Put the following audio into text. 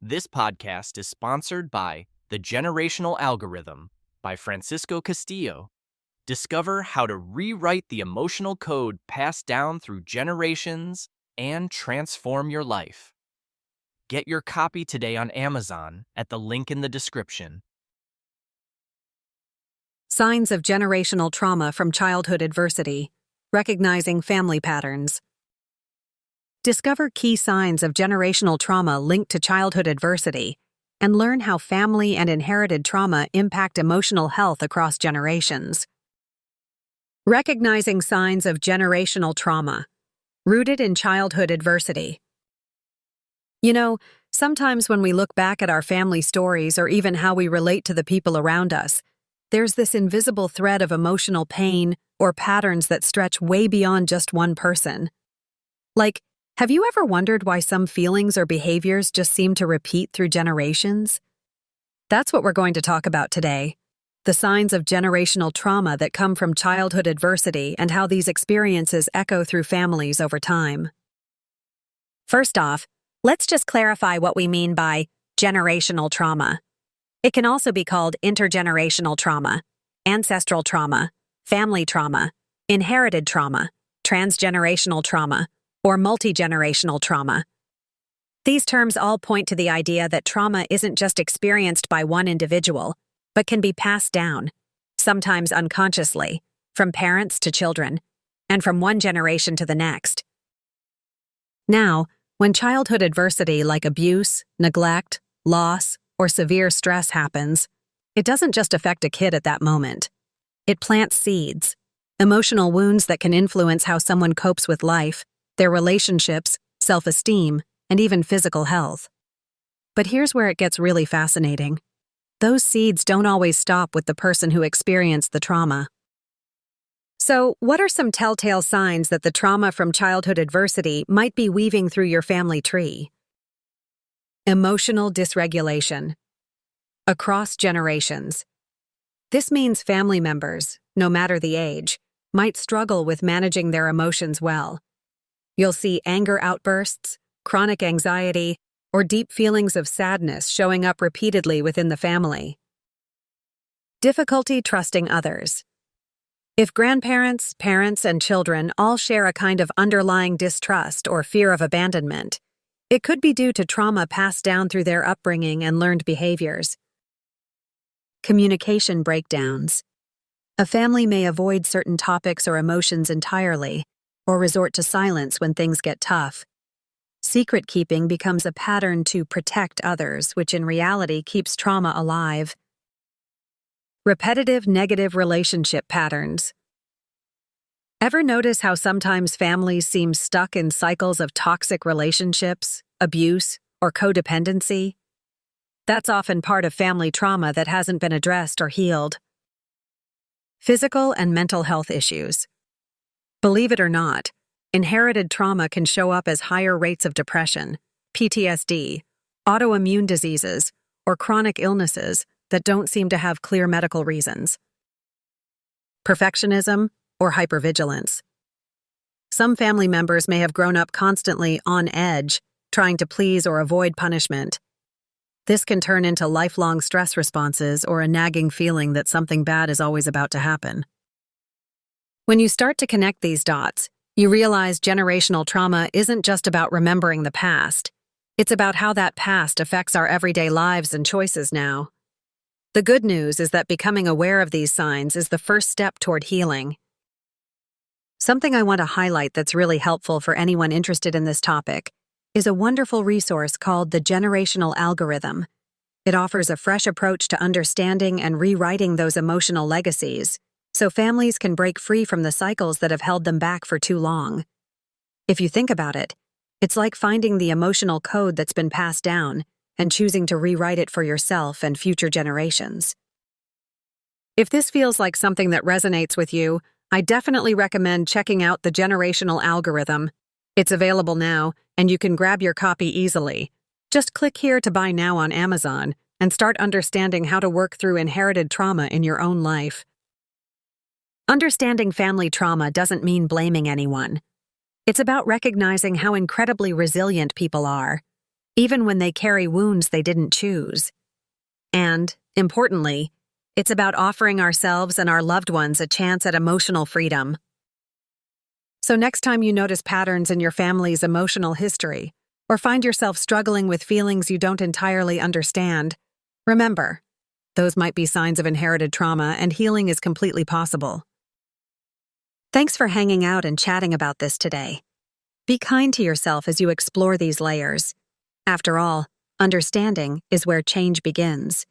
This podcast is sponsored by The Generational Algorithm by Francisco Castillo. Discover how to rewrite the emotional code passed down through generations and transform your life. Get your copy today on Amazon at the link in the description. Signs of generational trauma from childhood adversity. Recognizing family patterns. Discover key signs of generational trauma linked to childhood adversity and learn how family and inherited trauma impact emotional health across generations. Recognizing signs of generational trauma. Rooted in childhood adversity. You know, sometimes when we look back at our family stories or even how we relate to the people around us, there's this invisible thread of emotional pain or patterns that stretch way beyond just one person. Like, have you ever wondered why some feelings or behaviors just seem to repeat through generations? That's what we're going to talk about today. The signs of generational trauma that come from childhood adversity and how these experiences echo through families over time. First off, let's just clarify what we mean by generational trauma. It can also be called intergenerational trauma, ancestral trauma, family trauma, inherited trauma, transgenerational trauma, or multi-generational trauma. These terms all point to the idea that trauma isn't just experienced by one individual, but can be passed down, sometimes unconsciously, from parents to children, and from one generation to the next. Now, when childhood adversity like abuse, neglect, loss, or severe stress happens, it doesn't just affect a kid at that moment. It plants seeds, emotional wounds that can influence how someone copes with life, their relationships, self-esteem, and even physical health. But here's where it gets really fascinating. Those seeds don't always stop with the person who experienced the trauma. So, what are some telltale signs that the trauma from childhood adversity might be weaving through your family tree? Emotional dysregulation. Across generations. This means family members, no matter the age, might struggle with managing their emotions well. You'll see anger outbursts, chronic anxiety, or deep feelings of sadness showing up repeatedly within the family. Difficulty trusting others. If grandparents, parents, and children all share a kind of underlying distrust or fear of abandonment, it could be due to trauma passed down through their upbringing and learned behaviors. Communication breakdowns. A family may avoid certain topics or emotions entirely, or resort to silence when things get tough. Secret keeping becomes a pattern to protect others, which in reality keeps trauma alive. Repetitive negative relationship patterns. Ever notice how sometimes families seem stuck in cycles of toxic relationships, abuse, or codependency? That's often part of family trauma that hasn't been addressed or healed. Physical and mental health issues. Believe it or not, inherited trauma can show up as higher rates of depression, PTSD, autoimmune diseases, or chronic illnesses that don't seem to have clear medical reasons. Perfectionism or hypervigilance. Some family members may have grown up constantly on edge, trying to please or avoid punishment. This can turn into lifelong stress responses or a nagging feeling that something bad is always about to happen. When you start to connect these dots, you realize generational trauma isn't just about remembering the past. It's about how that past affects our everyday lives and choices now. The good news is that becoming aware of these signs is the first step toward healing. Something I want to highlight that's really helpful for anyone interested in this topic is a wonderful resource called The Generational Algorithm. It offers a fresh approach to understanding and rewriting those emotional legacies, so families can break free from the cycles that have held them back for too long. If you think about it, it's like finding the emotional code that's been passed down and choosing to rewrite it for yourself and future generations. If this feels like something that resonates with you, I definitely recommend checking out The Generational Algorithm. It's available now, and you can grab your copy easily. Just click here to buy now on Amazon and start understanding how to work through inherited trauma in your own life. Understanding family trauma doesn't mean blaming anyone. It's about recognizing how incredibly resilient people are. even when they carry wounds they didn't choose. And, importantly, it's about offering ourselves and our loved ones a chance at emotional freedom. So next time you notice patterns in your family's emotional history, or find yourself struggling with feelings you don't entirely understand, remember, those might be signs of inherited trauma, and healing is completely possible. Thanks for hanging out and chatting about this today. Be kind to yourself as you explore these layers. After all, understanding is where change begins.